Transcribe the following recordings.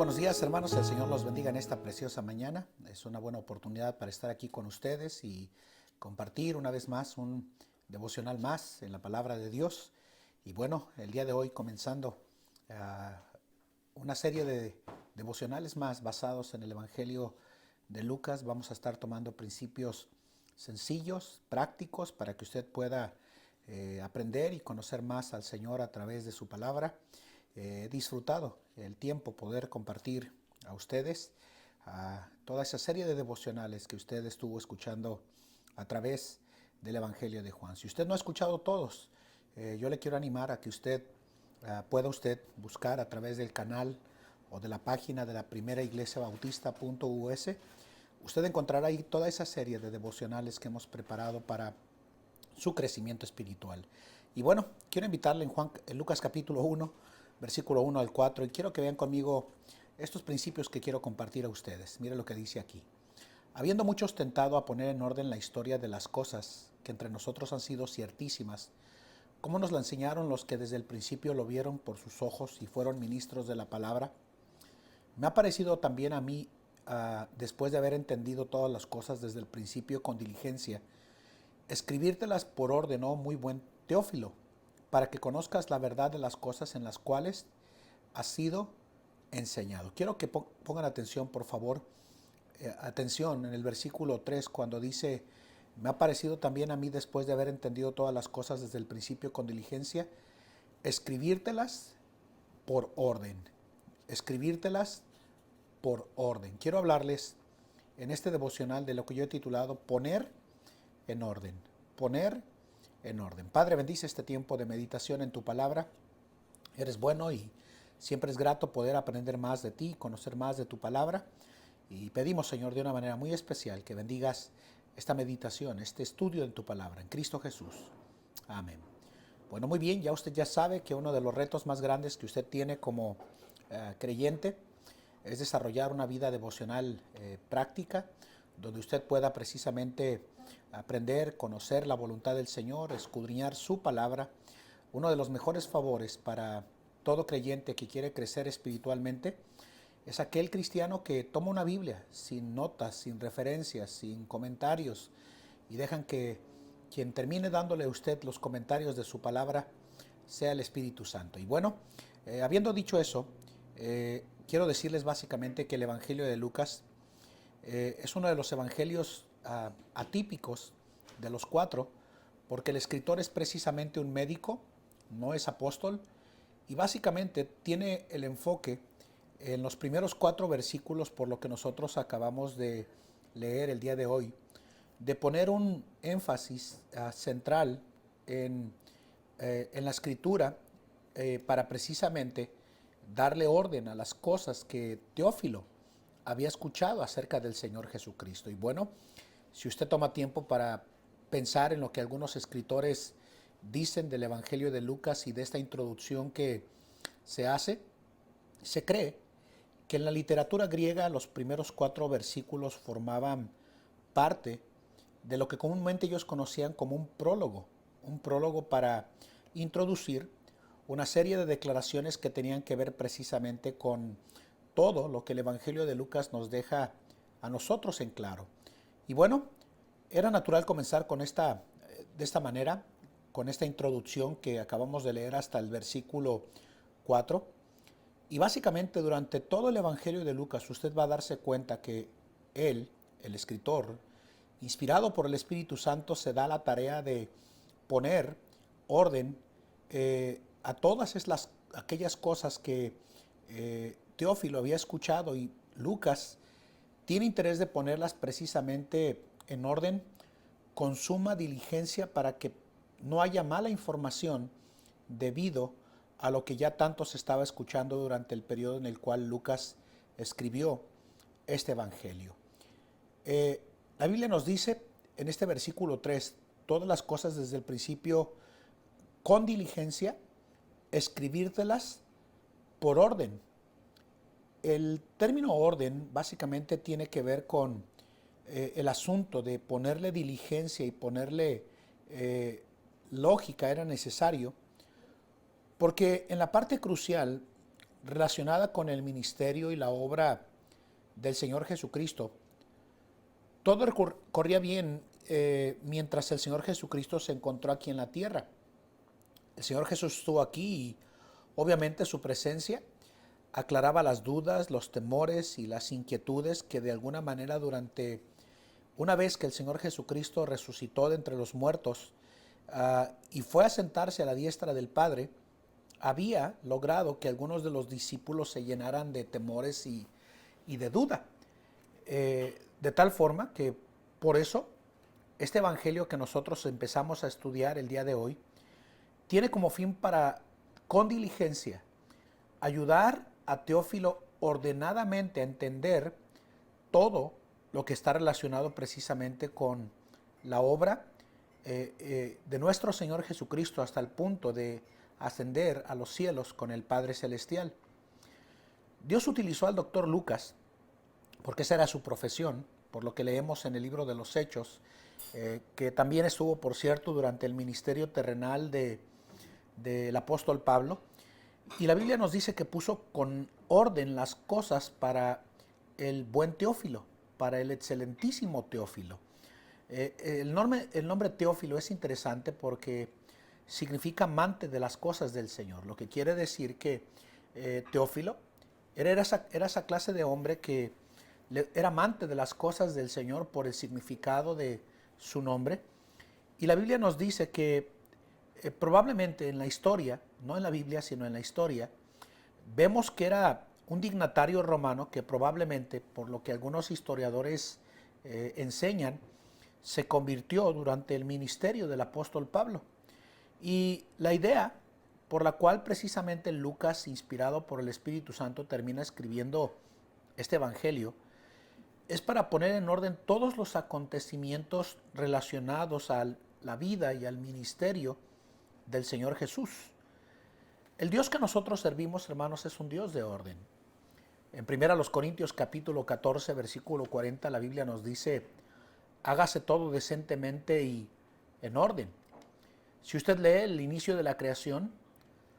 buenos días, hermanos. El Señor los bendiga en esta preciosa mañana. Es una buena oportunidad para estar aquí con ustedes y compartir una vez más un devocional más en la palabra de Dios. Y bueno, el día de hoy comenzando una serie de devocionales más basados en el Evangelio de Lucas. Vamos a estar tomando principios sencillos, prácticos, para que usted pueda aprender y conocer más al Señor a través de su palabra. He disfrutado el tiempo poder compartir a ustedes toda esa serie de devocionales que usted estuvo escuchando a través del Evangelio de Juan. Si usted no ha escuchado todos, yo le quiero animar a que pueda buscar a través del canal o de la página de la Primera Iglesia Bautista.us. Usted encontrará ahí toda esa serie de devocionales que hemos preparado para su crecimiento espiritual. Y bueno, quiero invitarle en Lucas capítulo 1, versículo 1 al 4, y quiero que vean conmigo estos principios que quiero compartir a ustedes. Mire lo que dice aquí. Habiendo muchos tentado a poner en orden la historia de las cosas que entre nosotros han sido ciertísimas, como nos la enseñaron los que desde el principio lo vieron por sus ojos y fueron ministros de la palabra, me ha parecido también a mí, después de haber entendido todas las cosas desde el principio con diligencia, escribírtelas por orden, oh muy buen Teófilo, para que conozcas la verdad de las cosas en las cuales has sido enseñado. Quiero que pongan atención, por favor, atención en el versículo 3, cuando dice, me ha parecido también a mí, después de haber entendido todas las cosas desde el principio con diligencia, escribírtelas por orden. Escribírtelas por orden. Quiero hablarles en este devocional de lo que yo he titulado Poner en orden. Poner en orden. Padre, bendice este tiempo de meditación en tu palabra. Eres bueno y siempre es grato poder aprender más de ti, conocer más de tu palabra. Y pedimos, Señor, de una manera muy especial que bendigas esta meditación, este estudio en tu palabra, en Cristo Jesús. Amén. Bueno, muy bien, ya usted ya sabe que uno de los retos más grandes que usted tiene como creyente es desarrollar una vida devocional práctica, donde usted pueda precisamente aprender, conocer la voluntad del Señor, escudriñar su palabra. Uno de los mejores favores para todo creyente que quiere crecer espiritualmente es aquel cristiano que toma una Biblia sin notas, sin referencias, sin comentarios, y dejan que quien termine dándole a usted los comentarios de su palabra sea el Espíritu Santo. Y bueno, habiendo dicho eso, quiero decirles básicamente que el Evangelio de Lucas es uno de los evangelios atípicos de los cuatro, porque el escritor es precisamente un médico, no es apóstol, y básicamente tiene el enfoque en los primeros 4 versículos, por lo que nosotros acabamos de leer el día de hoy, de poner un énfasis central en la escritura para precisamente darle orden a las cosas que Teófilo había escuchado acerca del Señor Jesucristo. Y bueno, si usted toma tiempo para pensar en lo que algunos escritores dicen del Evangelio de Lucas y de esta introducción que se hace, se cree que en la literatura griega los primeros 4 versículos formaban parte de lo que comúnmente ellos conocían como un prólogo para introducir una serie de declaraciones que tenían que ver precisamente con todo lo que el Evangelio de Lucas nos deja a nosotros en claro. Y bueno, era natural comenzar de esta manera, con esta introducción que acabamos de leer hasta el versículo 4. Y básicamente durante todo el Evangelio de Lucas usted va a darse cuenta que él, el escritor, inspirado por el Espíritu Santo, se da la tarea de poner orden a todas aquellas cosas que Teófilo había escuchado, y Lucas tiene interés de ponerlas precisamente en orden con suma diligencia para que no haya mala información debido a lo que ya tanto se estaba escuchando durante el periodo en el cual Lucas escribió este evangelio. La Biblia nos dice en este versículo 3, todas las cosas desde el principio con diligencia, escribírtelas por orden. El término orden básicamente tiene que ver con el asunto de ponerle diligencia y ponerle lógica. Era necesario porque en la parte crucial relacionada con el ministerio y la obra del Señor Jesucristo. Todo corría bien mientras el Señor Jesucristo se encontró aquí en la tierra. El Señor Jesús estuvo aquí y obviamente su presencia aclaraba las dudas, los temores y las inquietudes que de alguna manera una vez que el Señor Jesucristo resucitó de entre los muertos y fue a sentarse a la diestra del Padre, había logrado que algunos de los discípulos se llenaran de temores y de duda. De tal forma que por eso este evangelio que nosotros empezamos a estudiar el día de hoy tiene como fin para, con diligencia, ayudar a Teófilo ordenadamente a entender todo lo que está relacionado precisamente con la obra de nuestro Señor Jesucristo hasta el punto de ascender a los cielos con el Padre Celestial. Dios utilizó al doctor Lucas, porque esa era su profesión, por lo que leemos en el libro de los Hechos, que también estuvo, por cierto, durante el ministerio terrenal del apóstol Pablo. Y la Biblia nos dice que puso con orden las cosas para el buen Teófilo, para el excelentísimo Teófilo. El nombre Teófilo es interesante porque significa amante de las cosas del Señor, lo que quiere decir que Teófilo era esa clase de hombre que era amante de las cosas del Señor por el significado de su nombre. Y la Biblia nos dice que probablemente en la historia, no en la Biblia, sino en la historia, vemos que era un dignatario romano que probablemente, por lo que algunos historiadores enseñan, se convirtió durante el ministerio del apóstol Pablo. Y la idea por la cual precisamente Lucas, inspirado por el Espíritu Santo, termina escribiendo este evangelio, es para poner en orden todos los acontecimientos relacionados a la vida y al ministerio del Señor Jesús. El Dios que nosotros servimos, hermanos, es un Dios de orden. En 1 Corintios capítulo 14, versículo 40, la Biblia nos dice: hágase todo decentemente y en orden. Si usted lee el inicio de la creación,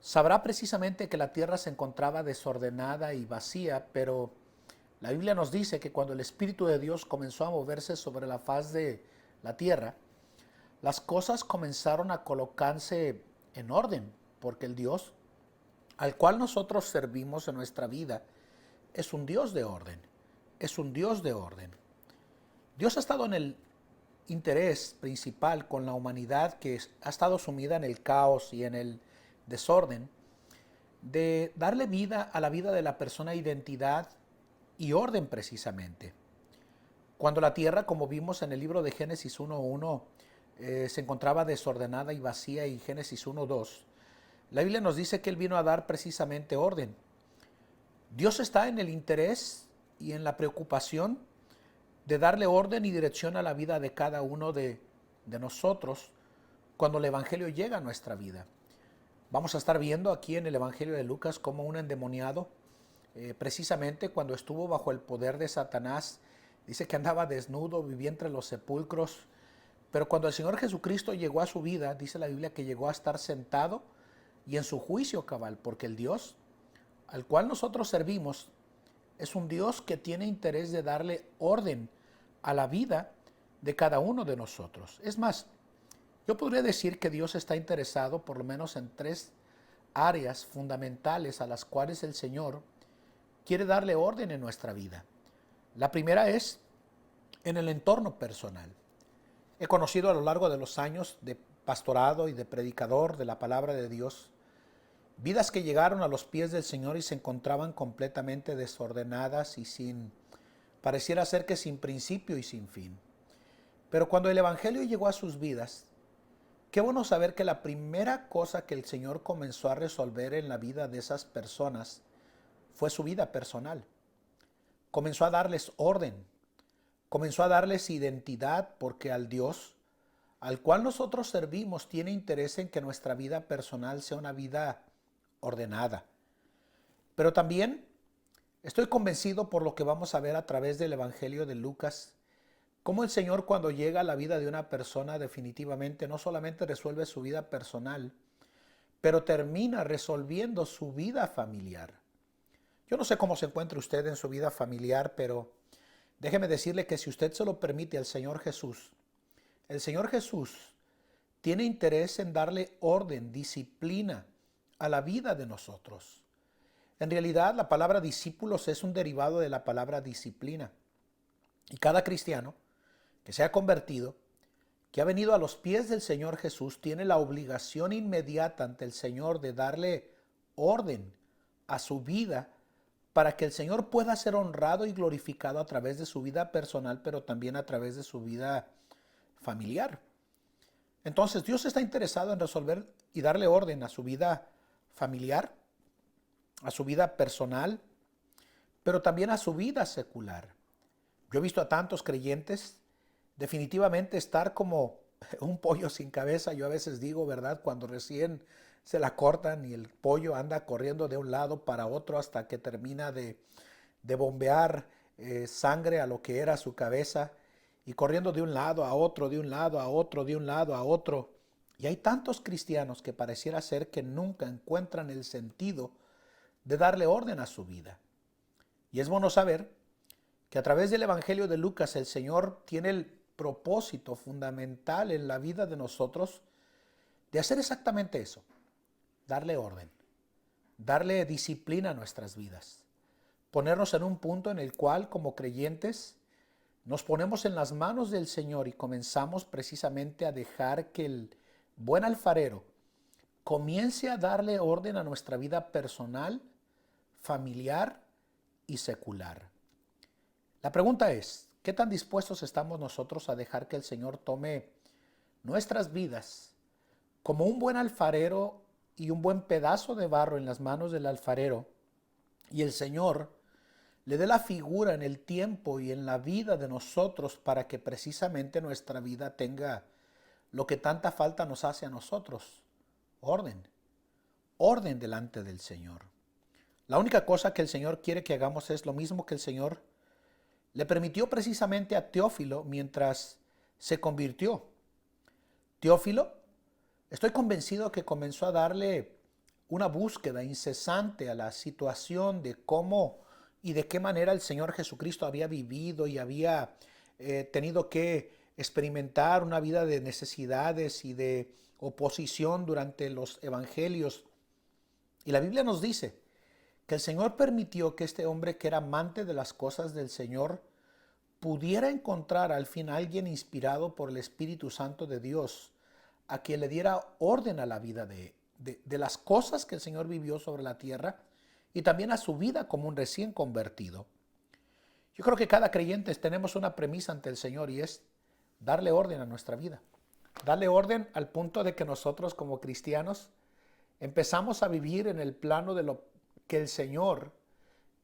sabrá precisamente que la tierra se encontraba desordenada y vacía, pero la Biblia nos dice que cuando el Espíritu de Dios comenzó a moverse sobre la faz de la tierra, las cosas comenzaron a colocarse en orden, porque el Dios al cual nosotros servimos en nuestra vida es un Dios de orden, es un Dios de orden. Dios ha estado en el interés principal con la humanidad que ha estado sumida en el caos y en el desorden, de darle vida a la vida de la persona, identidad y orden precisamente. Cuando la tierra, como vimos en el libro de Génesis 1:1, se encontraba desordenada y vacía, y Génesis 1:2, la Biblia nos dice que Él vino a dar precisamente orden. Dios está en el interés y en la preocupación de darle orden y dirección a la vida de cada uno de nosotros cuando el Evangelio llega a nuestra vida. Vamos a estar viendo aquí en el Evangelio de Lucas cómo un endemoniado, precisamente cuando estuvo bajo el poder de Satanás, dice que andaba desnudo, vivía entre los sepulcros, pero cuando el Señor Jesucristo llegó a su vida, dice la Biblia que llegó a estar sentado y en su juicio cabal, porque el Dios al cual nosotros servimos es un Dios que tiene interés de darle orden a la vida de cada uno de nosotros. Es más, yo podría decir que Dios está interesado por lo menos en 3 áreas fundamentales a las cuales el Señor quiere darle orden en nuestra vida. La primera es en el entorno personal. He conocido a lo largo de los años de pastorado y de predicador de la palabra de Dios vidas que llegaron a los pies del Señor y se encontraban completamente desordenadas y pareciera ser que sin principio y sin fin. Pero cuando el Evangelio llegó a sus vidas, qué bueno saber que la primera cosa que el Señor comenzó a resolver en la vida de esas personas fue su vida personal. Comenzó a darles orden, comenzó a darles identidad, porque al Dios al cual nosotros servimos tiene interés en que nuestra vida personal sea una vida ordenada. Pero también estoy convencido por lo que vamos a ver a través del Evangelio de Lucas, cómo el Señor, cuando llega a la vida de una persona, definitivamente no solamente resuelve su vida personal, pero termina resolviendo su vida familiar. Yo no sé cómo se encuentra usted en su vida familiar, pero déjeme decirle que si usted se lo permite al Señor Jesús, el Señor Jesús tiene interés en darle orden, disciplina a la vida de nosotros. En realidad, la palabra discípulos es un derivado de la palabra disciplina. Y cada cristiano que se ha convertido, que ha venido a los pies del Señor Jesús, tiene la obligación inmediata ante el Señor de darle orden a su vida para que el Señor pueda ser honrado y glorificado a través de su vida personal, pero también a través de su vida familiar. Entonces, Dios está interesado en resolver y darle orden a su vida familiar, a su vida personal, pero también a su vida secular. Yo he visto a tantos creyentes definitivamente estar como un pollo sin cabeza. Yo a veces digo, ¿verdad? Cuando recién se la cortan y el pollo anda corriendo de un lado para otro hasta que termina de bombear sangre a lo que era su cabeza y corriendo de un lado a otro, de un lado a otro, de un lado a otro. Y hay tantos cristianos que pareciera ser que nunca encuentran el sentido de darle orden a su vida. Y es bueno saber que a través del Evangelio de Lucas el Señor tiene el propósito fundamental en la vida de nosotros de hacer exactamente eso, darle orden, darle disciplina a nuestras vidas, ponernos en un punto en el cual como creyentes nos ponemos en las manos del Señor y comenzamos precisamente a dejar que el buen alfarero comience a darle orden a nuestra vida personal, familiar y secular. La pregunta es, ¿qué tan dispuestos estamos nosotros a dejar que el Señor tome nuestras vidas como un buen alfarero y un buen pedazo de barro en las manos del alfarero y el Señor le dé la figura en el tiempo y en la vida de nosotros para que precisamente nuestra vida tenga lo que tanta falta nos hace a nosotros? Orden, orden delante del Señor. La única cosa que el Señor quiere que hagamos es lo mismo que el Señor le permitió precisamente a Teófilo mientras se convirtió. Teófilo, estoy convencido que comenzó a darle una búsqueda incesante a la situación de cómo y de qué manera el Señor Jesucristo había vivido y había tenido que experimentar una vida de necesidades y de oposición durante los evangelios. Y la Biblia nos dice que el Señor permitió que este hombre, que era amante de las cosas del Señor, pudiera encontrar al fin a alguien inspirado por el Espíritu Santo de Dios, a quien le diera orden a la vida de las cosas que el Señor vivió sobre la tierra y también a su vida como un recién convertido. Yo creo que cada creyente tenemos una premisa ante el Señor y es darle orden a nuestra vida. Darle orden al punto de que nosotros como cristianos empezamos a vivir en el plano de lo que el Señor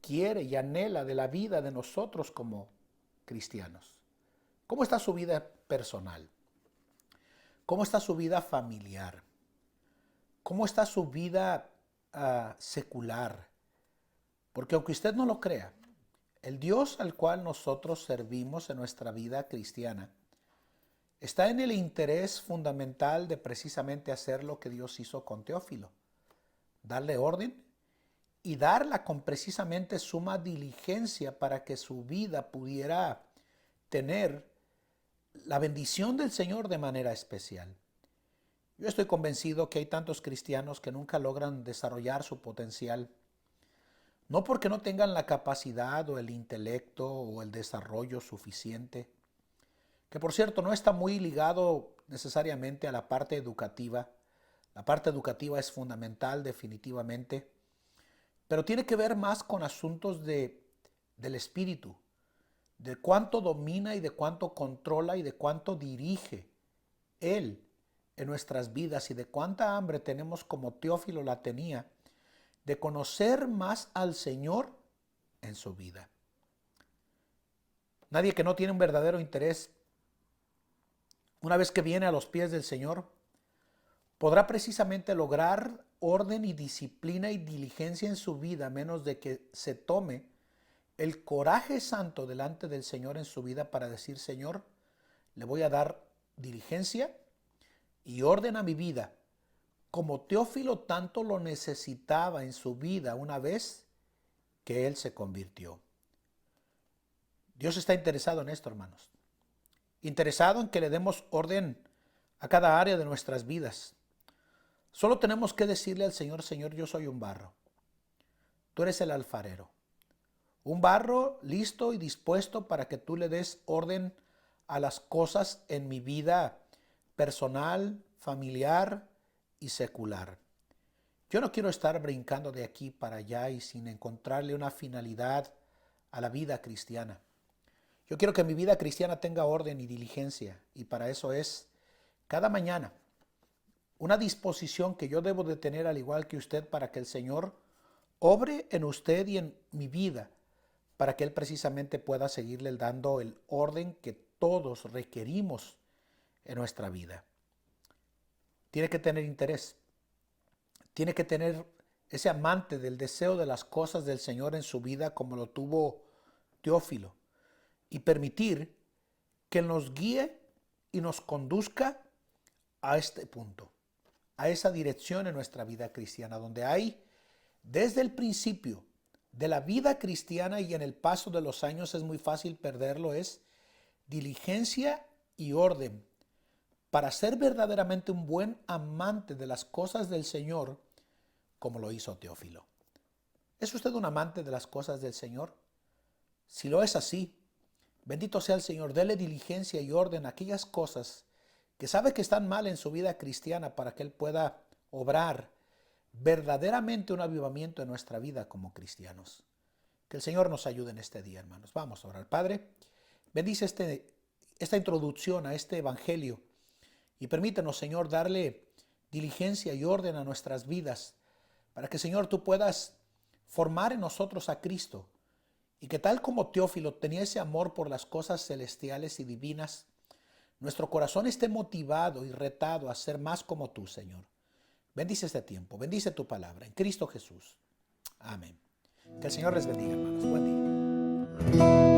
quiere y anhela de la vida de nosotros como cristianos. ¿Cómo está su vida personal? ¿Cómo está su vida familiar? ¿Cómo está su vida secular? Porque aunque usted no lo crea, el Dios al cual nosotros servimos en nuestra vida cristiana está en el interés fundamental de precisamente hacer lo que Dios hizo con Teófilo, darle orden y darla con precisamente suma diligencia para que su vida pudiera tener la bendición del Señor de manera especial. Yo estoy convencido que hay tantos cristianos que nunca logran desarrollar su potencial, no porque no tengan la capacidad o el intelecto o el desarrollo suficiente, que por cierto no está muy ligado necesariamente a la parte educativa. La parte educativa es fundamental definitivamente, pero tiene que ver más con asuntos del espíritu, de cuánto domina y de cuánto controla y de cuánto dirige Él en nuestras vidas y de cuánta hambre tenemos como Teófilo la tenía de conocer más al Señor en su vida. Nadie que no tiene un verdadero interés, una vez que viene a los pies del Señor, podrá precisamente lograr orden y disciplina y diligencia en su vida, a menos de que se tome el coraje santo delante del Señor en su vida para decir: Señor, le voy a dar diligencia y orden a mi vida, como Teófilo tanto lo necesitaba en su vida una vez que Él se convirtió. Dios está interesado en esto, hermanos. Interesado en que le demos orden a cada área de nuestras vidas. Solo tenemos que decirle al Señor: Señor, yo soy un barro. Tú eres el alfarero. Un barro listo y dispuesto para que tú le des orden a las cosas en mi vida personal, familiar y secular. Yo no quiero estar brincando de aquí para allá y sin encontrarle una finalidad a la vida cristiana. Yo quiero que mi vida cristiana tenga orden y diligencia, y para eso es cada mañana una disposición que yo debo de tener, al igual que usted, para que el Señor obre en usted y en mi vida, para que Él precisamente pueda seguirle dando el orden que todos requerimos en nuestra vida. Tiene que tener interés, tiene que tener ese amante del deseo de las cosas del Señor en su vida, como lo tuvo Teófilo, y permitir que nos guíe y nos conduzca a este punto, a esa dirección en nuestra vida cristiana, donde hay, desde el principio de la vida cristiana y en el paso de los años, es muy fácil perderlo, es diligencia y orden para ser verdaderamente un buen amante de las cosas del Señor, como lo hizo Teófilo. ¿Es usted un amante de las cosas del Señor? Si lo es así, bendito sea el Señor, dele diligencia y orden a aquellas cosas que sabe que están mal en su vida cristiana, para que Él pueda obrar verdaderamente un avivamiento en nuestra vida como cristianos. Que el Señor nos ayude en este día, hermanos. Vamos a orar. Padre, bendice esta introducción a este evangelio y permítenos, Señor, darle diligencia y orden a nuestras vidas, para que, Señor, tú puedas formar en nosotros a Cristo, y que tal como Teófilo tenía ese amor por las cosas celestiales y divinas, nuestro corazón esté motivado y retado a ser más como tú, Señor. Bendice este tiempo, bendice tu palabra en Cristo Jesús. Amén. Que el Señor les bendiga, hermanos. Buen día.